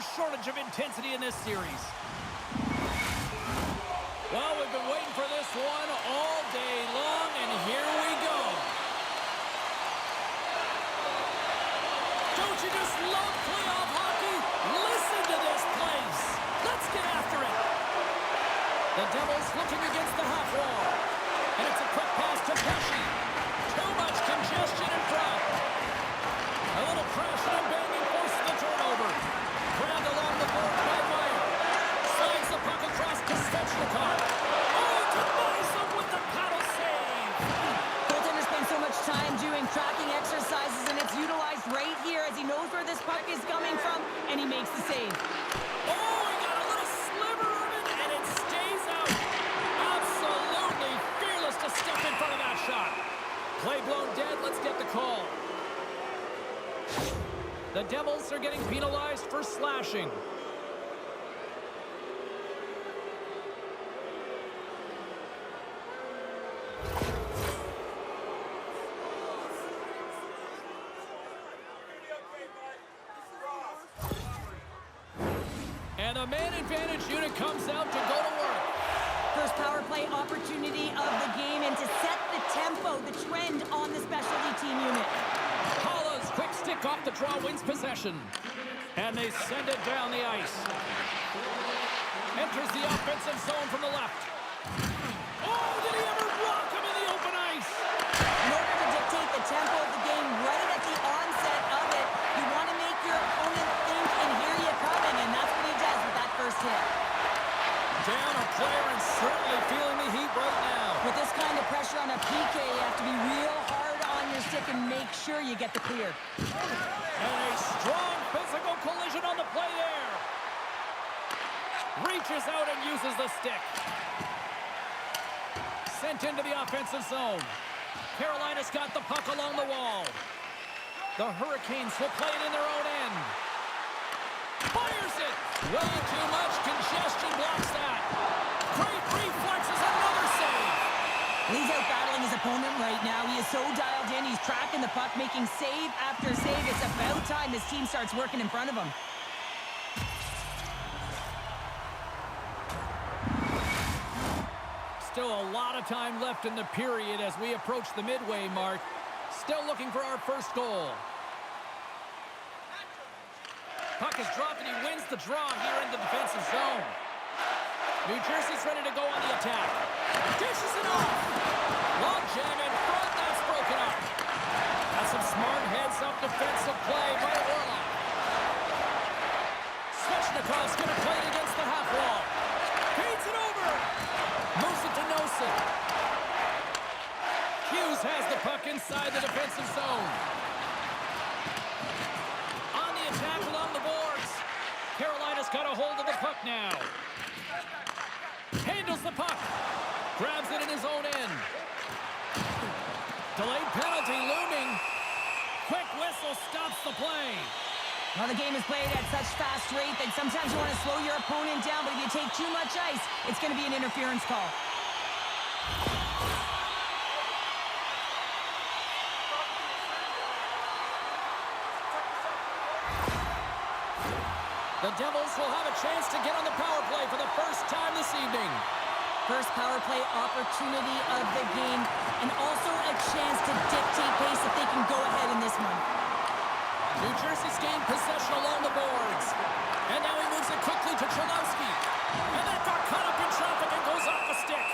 shortage of intensity in this series. Well, we've been waiting for this one all day long, and here we go. Don't you just love playoff hockey? Listen to this place. Let's get after it. The Devils looking against the half wall. And it's a quick pass to Pesci. Too much congestion in front. A little crashing and banging forces the turnover. Grabbed along the board by Meyer. Slides the puck across to Svechnikov. Oh, denies him with the paddle save. Goaltender spends so much time doing tracking exercises, and it's utilized right here as he knows where this puck is coming from, and he makes the save. Oh, he got a little sliver of it, and it stays out. Absolutely fearless to step in front of that shot. Play blown dead. Let's get the call. The Devils are getting penalized for slashing. And the man advantage unit comes out to go to work. First power play opportunity of the game, and to set the tempo, the trend on the specialty team unit. Paula's quick stick off the draw wins possession. And they send it down the ice. Enters the offensive zone from the left. Oh, did he ever rock him in the open ice? In order to dictate the tempo of the game right at the onset of it, you want to make your opponent think and hear you coming, and that's what he does with that first hit. Down a player and certainly feeling the heat right now. With this kind of pressure on a PK, you have to be real hard on your stick and make sure you get the clear. And a strong physical collision on the play there. Reaches out and uses the stick. Sent into the offensive zone. Carolina's got the puck along the wall. The Hurricanes will play it in their own end. Fires it! Way too much congestion blocks that. Great reflexes, another save. He's out battling his opponent right now. He is so dialed in. He's tracking the puck, making save after save. It's about time his team starts working in front of him. Still a lot of time left in the period as we approach the midway mark. Still looking for our first goal. Puck is dropped and he wins the draw here in the defensive zone. New Jersey's ready to go on the attack. Dishes it off. Long jam in front. That's broken up. That's some smart heads-up defensive play by Orlov. Svechnikov's going to play it against the half wall. Feeds it over. Moves it to Nosen. Hughes has the puck inside the defensive zone. On the attack along the boards. Carolina's got a hold of the puck now. Handles the puck. Grabs it in his own end. Delayed penalty looming. Quick whistle stops the play. Well, the game is played at such fast rate that sometimes you want to slow your opponent down, but if you take too much ice, it's going to be an interference call. The Devils will have a chance to get on the power play for the first time this evening. First power play opportunity of the game, and also a chance to dictate pace if they can go ahead in this one. New Jersey's gained possession along the boards. And now he moves it quickly to Cholowski. And that got caught up in traffic and goes off the stick.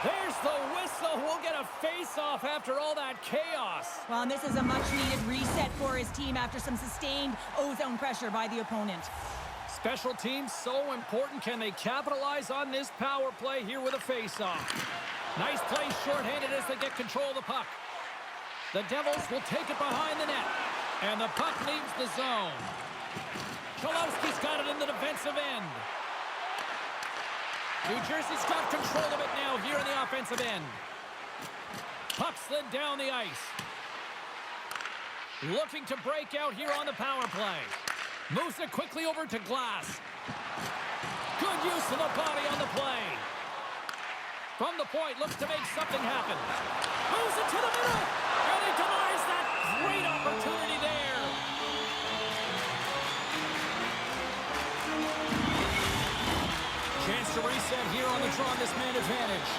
There's the whistle. We'll get a face-off after all that chaos. Well, and this is a much-needed reset for his team after some sustained ozone pressure by the opponent. Special teams so important. Can they capitalize on this power play here with a face-off? Nice play shorthanded as they get control of the puck. The Devils will take it behind the net. And the puck leaves the zone. Cholowski's got it in the defensive end. New Jersey's got control of it now here in the offensive end. Puck slid down the ice. Looking to break out here on the power play. Moves it quickly over to Glass. Good use of the body on the play. From the point, looks to make something happen. Moves it to the middle. And he denies that great opportunity there. drawn this man advantage.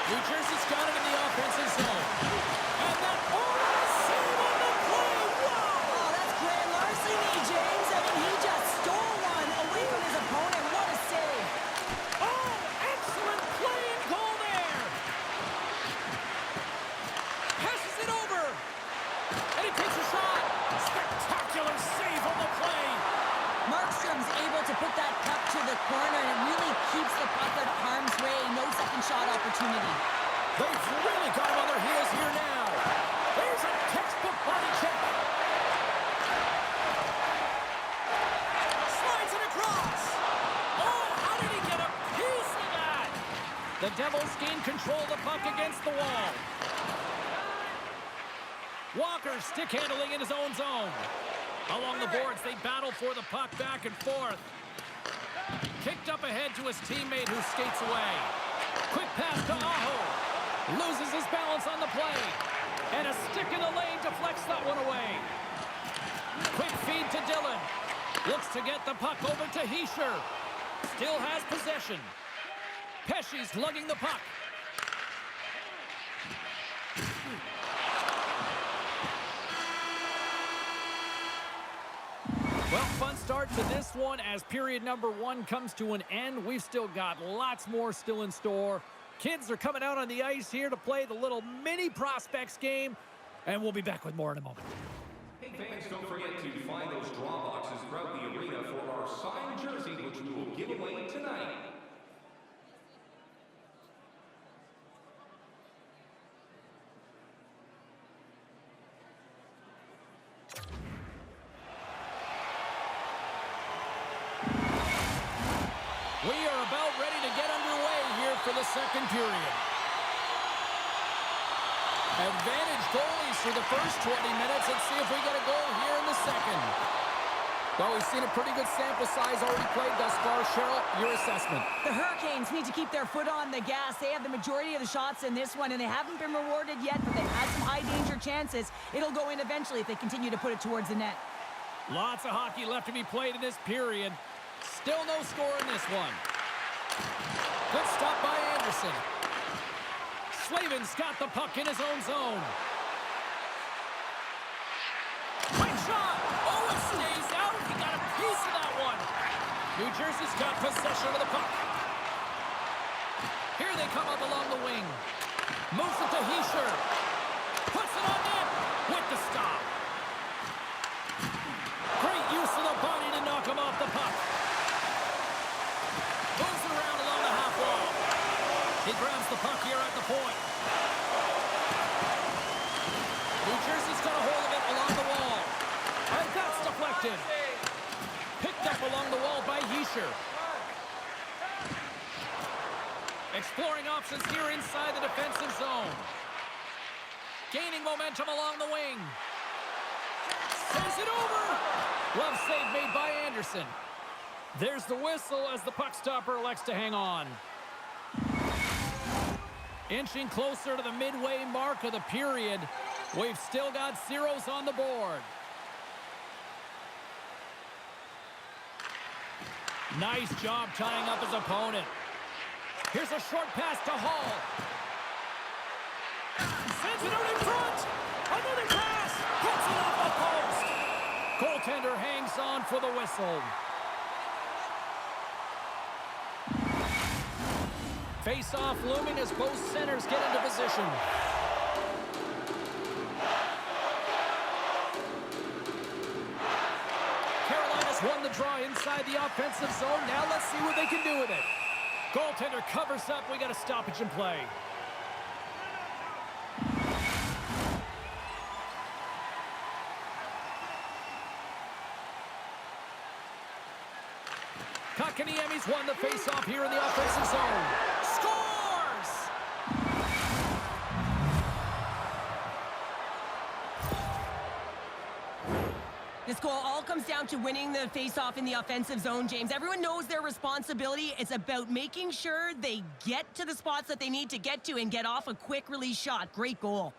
New Jersey's got it in the offensive zone. And that save on the play. Whoa! Oh, that's grand larceny, James. I mean, he just stole one away from his opponent. What a save. Oh, excellent play and goal there. Passes it over. And he takes a shot. Spectacular save on the play. Markstrom's able to put that puck to the corner, and it really keeps the puck out of harm's way. No second shot opportunity. They've really got him on their heels here now. There's a textbook body check. Slides it across. Oh, how did he get a piece of that? The Devils gain control of the puck against the wall. Walker stick handling in his own zone. Along the boards, they battle for the puck back and forth. Kicked up ahead to his teammate who skates away. Quick pass to Aho. Loses his balance on the play. And a stick in the lane deflects that one away. Quick feed to Dillon. Looks to get the puck over to Hischier. Still has possession. Pesci's lugging the puck. Well, fun start to this one as period number 1 comes to an end. We've still got lots more still in store. Kids are coming out on the ice here to play the little mini prospects game, and we'll be back with more in a moment. Hey fans, don't forget to find those draw boxes throughout the arena for our signed jersey, which we will give away tonight. We are about ready to get underway here for the second period. Advantage goalies for the first 20 minutes. Let's see if we get a goal here in the second. Well, we've seen a pretty good sample size already played thus far. Cheryl, your assessment. The Hurricanes need to keep their foot on the gas. They have the majority of the shots in this one, and they haven't been rewarded yet, but they've had some high-danger chances. It'll go in eventually if they continue to put it towards the net. Lots of hockey left to be played in this period. Still no score in this one. Good stop by Anderson. Slavin's got the puck in his own zone. Quick shot. Oh, it stays out. He got a piece of that one. New Jersey's got possession of the puck. Here they come up along the wing. Moves it to Hischier. Puts it on net with the stop. Great use of the body to knock him off the puck. Moves it around along the half wall. He grabs the puck here at the point. New Jersey's got a hold of it along the wall. And that's deflected. Picked up along the wall by Hischier. Exploring options here inside the defensive zone. Gaining momentum along the wing. Sends it over. Glove save made by Anderson. There's the whistle as the puck stopper elects to hang on. Inching closer to the midway mark of the period. We've still got zeros on the board. Nice job tying up his opponent. Here's a short pass to Hall. Sends it out in front. Another pass. Puts it off the post. Goaltender hangs on for the whistle. Face-off looming as both centers get into position. Carolina's won the draw inside the offensive zone. Now let's see what they can do with it. Goaltender covers up. We got a stoppage in play. Kotkaniemi's won the face-off here in the offensive zone. Scores! This goal all comes down to winning the face-off in the offensive zone, James. Everyone knows their responsibility. It's about making sure they get to the spots that they need to get to and get off a quick release shot. Great goal.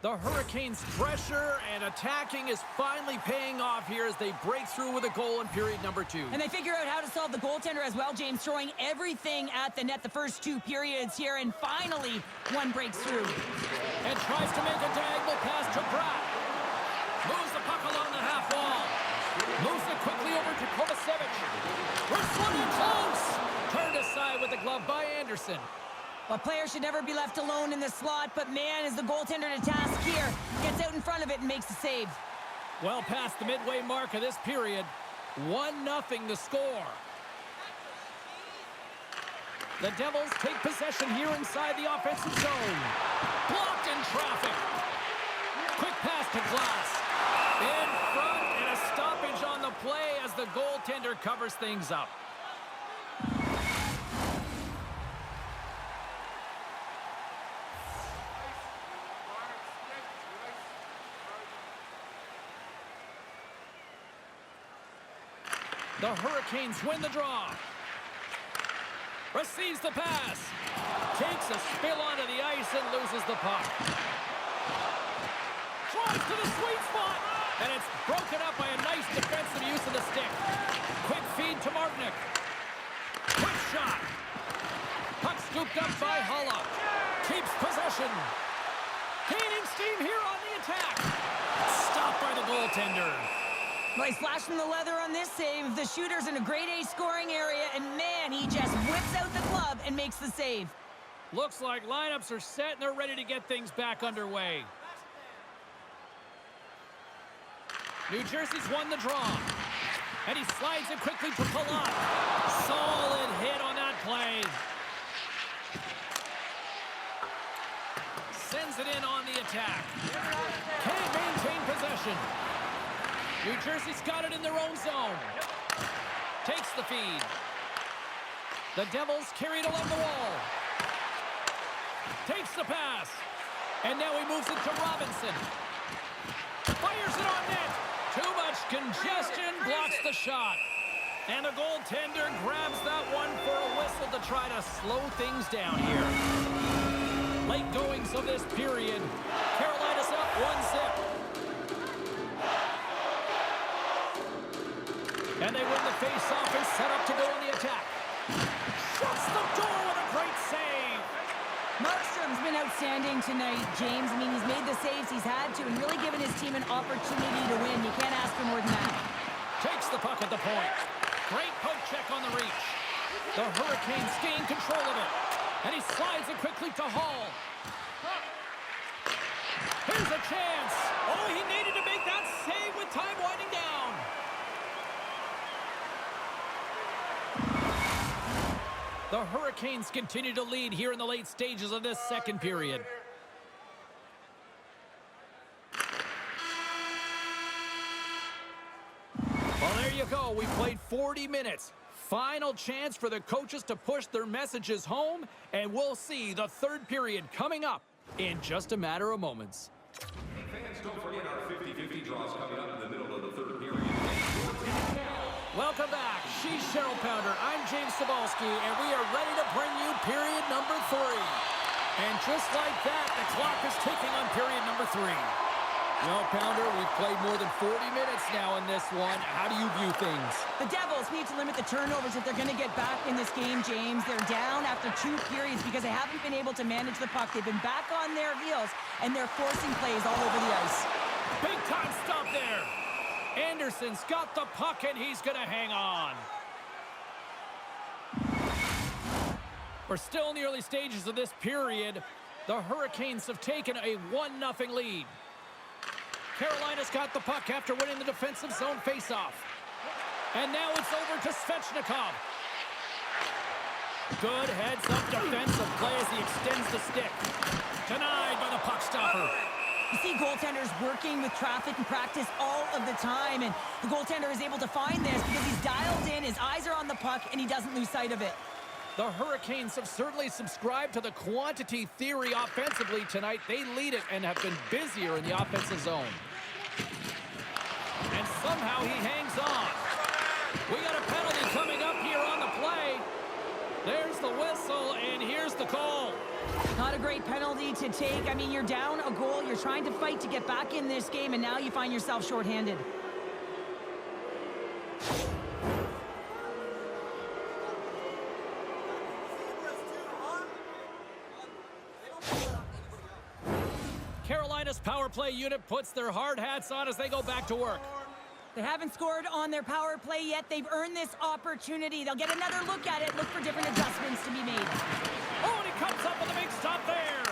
The Hurricanes' pressure and attacking is finally paying off here as they break through with a goal in period number 2. And they figure out how to solve the goaltender as well, James, throwing everything at the net the first 2 periods here, and finally one breaks through. And tries to make a diagonal pass to Pratt. Moves the puck along the half wall. Moves it quickly over to Kovacevic. Rips one in close. Turned aside with the glove by Anderson. Well, players should never be left alone in the slot, but man, is the goaltender to task here. Gets out in front of it and makes the save. Well past the midway mark of this period. 1-0 the score. The Devils take possession here inside the offensive zone. Blocked in traffic. Quick pass to Glass. In front and a stoppage on the play as the goaltender covers things up. The Hurricanes win the draw. Receives the pass. Takes a spill onto the ice and loses the puck. Drives to the sweet spot. And it's broken up by a nice defensive use of the stick. Quick feed to Martinick. Quick shot. Puck scooped up by Hulla. Keeps possession. Gaining steam here on the attack. Stopped by the goaltender. Well, he's flashing the leather on this save. The shooter's in a grade A scoring area, and man, he just whips out the glove and makes the save. Looks like lineups are set and they're ready to get things back underway. New Jersey's won the draw. And he slides it quickly to Palat. Solid hit on that play. Sends it in on the attack. Can't maintain possession. New Jersey's got it in their own zone. Takes the feed. The Devils carry it along the wall. Takes the pass. And now he moves it to Robinson. Fires it on net. Too much congestion blocks the shot. And the goaltender grabs that one for a whistle to try to slow things down here. Late goings of this period. Carolina's up 1-0. And they win the face-off and set up to go on the attack. Shuts the door with a great save. Markstrom's been outstanding tonight, James. I mean, he's made the saves he's had to and really given his team an opportunity to win. You can't ask for more than that. Takes the puck at the point. Great poke check on the reach. The Hurricanes gain control of it. And he slides it quickly to Hall. Here's a chance. Oh, he needed to make that save with time winding down. The Hurricanes continue to lead here in the late stages of this second period. Well, there you go. We played 40 minutes. Final chance for the coaches to push their messages home, and we'll see the third period coming up in just a matter of moments. Fans, don't forget our 50-50 draws coming up in the middle of the third period. Welcome back. She's Cheryl Pounder. I'm James Cebulski, and we are ready to bring you period number 3. And just like that, the clock is ticking on period number 3. Well, Pounder, we've played more than 40 minutes now in this one. How do you view things? The Devils need to limit the turnovers if they're going to get back in this game, James. They're down after 2 periods because they haven't been able to manage the puck. They've been back on their heels, and they're forcing plays all over the ice. Big time stop there. Anderson's got the puck, and he's going to hang on. We're still in the early stages of this period. The Hurricanes have taken a 1-0 lead. Carolina's got the puck after winning the defensive zone faceoff. And now it's over to Svechnikov. Good heads-up defensive play as he extends the stick. Denied by the puck stopper. You see goaltenders working with traffic and practice all of the time, and the goaltender is able to find this because he's dialed in, his eyes are on the puck, and he doesn't lose sight of it. The Hurricanes have certainly subscribed to the quantity theory offensively tonight. They lead it and have been busier in the offensive zone. And somehow he hangs on. We got a penalty coming up here on the play. There's the whistle, and here's the call. Not a great penalty to take. I mean, you're down a goal. You're trying to fight to get back in this game, and now you find yourself shorthanded. Carolina's power play unit puts their hard hats on as they go back to work. They haven't scored on their power play yet. They've earned this opportunity. They'll get another look at it, look for different adjustments to be made. Oh, and he comes up with a big stop there.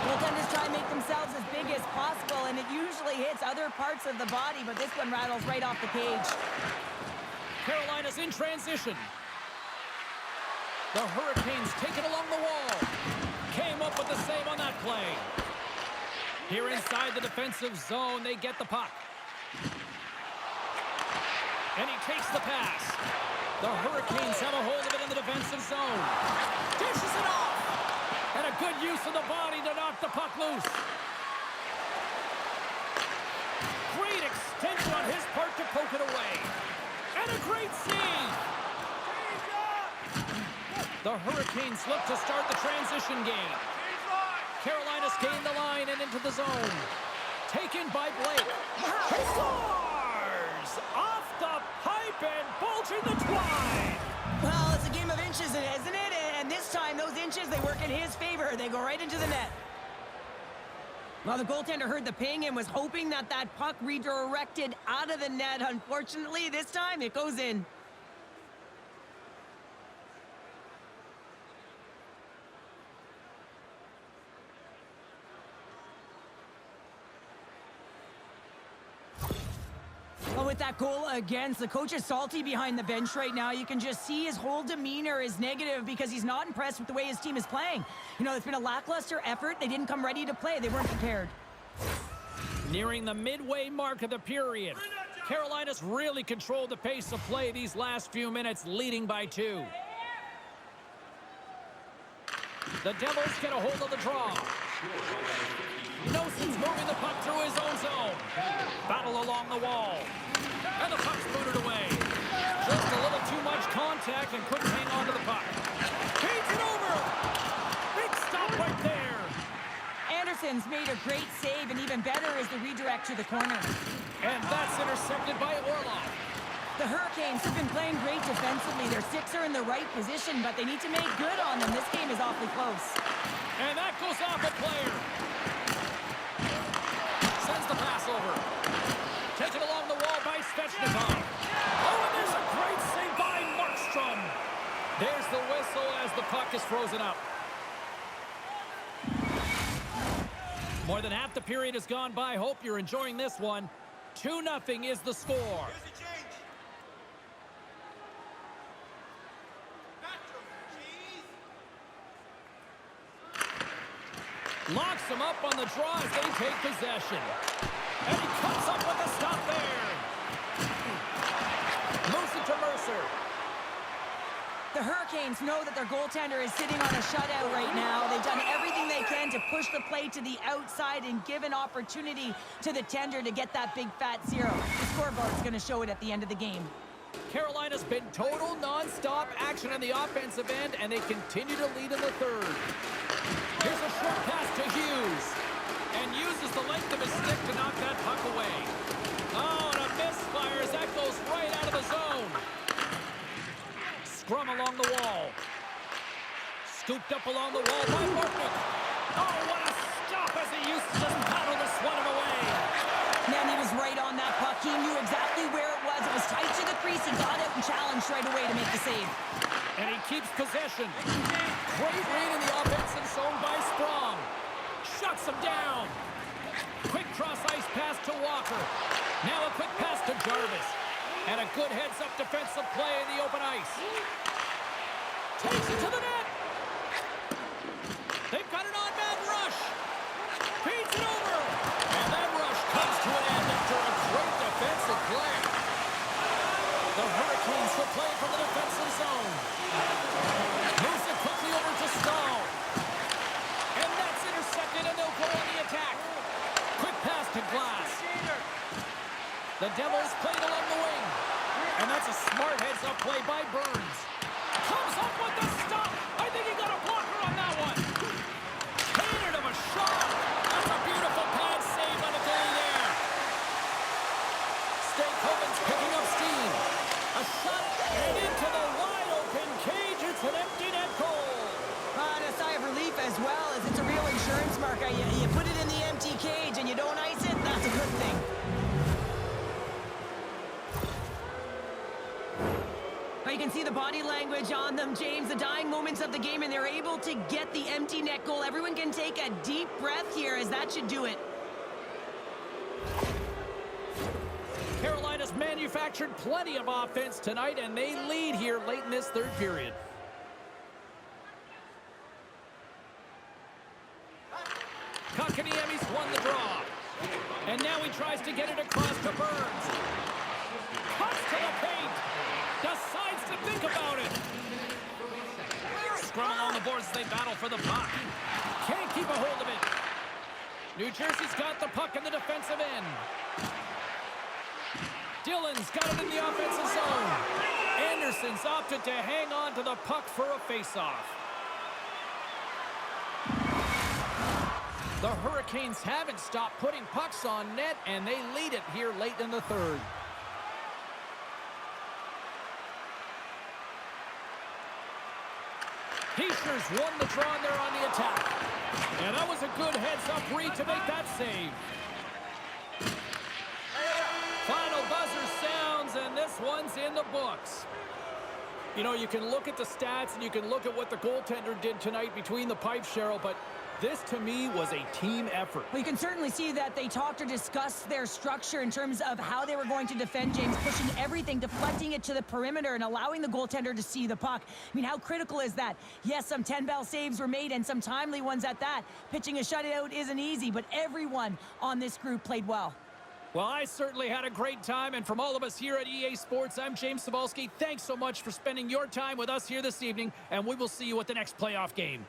Goaltenders try and make themselves as big as possible, and it usually hits other parts of the body, but this one rattles right off the cage. Carolina's in transition. The Hurricanes take it along the wall. Came up with the save on that play. Here inside the defensive zone, they get the puck. And he takes the pass. The Hurricanes have a hold of it in the defensive zone. Dishes it off. And a good use of the body to knock the puck loose. Great extension on his part to poke it away. And a great save. The Hurricanes look to start the transition game. Carolina's gained the line and into the zone. Taken by Blake. He scores! Off the pipe and bulging the twine. Well, it's a game of inches, isn't it? And this time, those inches, they work in his favor. They go right into the net. Well, the goaltender heard the ping and was hoping that that puck redirected out of the net. Unfortunately, this time, it goes in. Well, with that goal against, the coach is salty behind the bench right now. You can just see his whole demeanor is negative because he's not impressed with the way his team is playing. You know, it's been a lackluster effort. They didn't come ready to play. They weren't prepared. Nearing the midway mark of the period. Carolina's really controlled the pace of play these last few minutes, leading by 2. The Devils get a hold of the draw. Noson's moving the puck through his own zone. Battle along the wall. And the puck's booted away. Just a little too much contact and couldn't hang on to the puck. Feeds it over. Big stop right there. Anderson's made a great save, and even better is the redirect to the corner. And that's intercepted by Orlov. The Hurricanes have been playing great defensively. Their sticks are in the right position, but they need to make good on them. This game is awfully close. And that goes off a player. Sends the pass over. Taken along the wall by Svechnikov. Oh, and there's a great save by Markstrom. There's the whistle as the puck is frozen up. More than half the period has gone by. Hope you're enjoying this one. 2-0 is the score. Locks him up on the draw as they take possession. And he comes up with a stop there. Moves it to Mercer. The Hurricanes know that their goaltender is sitting on a shutout right now. They've done everything they can to push the play to the outside and give an opportunity to the tender to get that big fat 0. The scoreboard's going to show it at the end of the game. Carolina's been total non-stop action on the offensive end, and they continue to lead in the third. Here's a short pass to Hughes. And uses the length of his stick to knock that puck away. Oh, and a misfire as that goes right out of the zone. Scrum along the wall. Scooped up along the wall by Bartnick. Oh, what a stop as he used to just paddle this one away. Man, he was right on that puck. He knew exactly where it was. It was tight to the crease. He got out and challenged right away to make the save. And he keeps possession. Great read in the offensive zone by Sprong. Shuts him down. Quick cross-ice pass to Walker. Now a quick pass to Jarvis. And a good heads-up defensive play in the open ice. Takes it to the net. They've got an on-man rush. Feeds it over. And that rush comes to an end after a great defensive play. The Hurricanes will play from the defensive zone. Moves it quickly over to Stahl. And that's intercepted, and they'll go on the attack. Quick pass to Glass. The Devils played along the wing. And that's a smart heads-up play by Burns. Comes up with the stop. I think he got a blocker on that one. Painted him a shot. That's a beautiful pad save on the goalie there. Stanley's picking up steam. A shot and into the wide open cage. It's an empty net goal. And a sigh of relief as well, as it's a real insurance marker. You put it in the empty cage and you don't ice it, that's a good thing. But you can see the body language on them, James, the dying moments of the game, and they're able to get the empty net goal. Everyone can take a deep breath here, as that should do it. Carolina's manufactured plenty of offense tonight, and they lead here late in this third period. Kotkaniemi's won the draw. And now he tries to get it across to Burns. Cuts to the paint. Decides to think about it. Scrum along the boards as they battle for the puck. Can't keep a hold of it. New Jersey's got the puck in the defensive end. Dillon's got it in the offensive zone. Anderson's opted to hang on to the puck for a faceoff. The Hurricanes haven't stopped putting pucks on net, and they lead it here late in the third. Heischer's won the draw there on the attack. And that was a good heads-up read to make that save. Final buzzer sounds, and this one's in the books. You know, you can look at the stats, and you can look at what the goaltender did tonight between the pipes, Cheryl, but this, to me, was a team effort. Well, you can certainly see that they talked or discussed their structure in terms of how they were going to defend James, pushing everything, deflecting it to the perimeter, and allowing the goaltender to see the puck. I mean, how critical is that? Yes, some 10-bell saves were made, and some timely ones at that. Pitching a shutout isn't easy, but everyone on this group played well. Well, I certainly had a great time, and from all of us here at EA Sports, I'm James Cybulski. Thanks so much for spending your time with us here this evening, and we will see you at the next playoff game.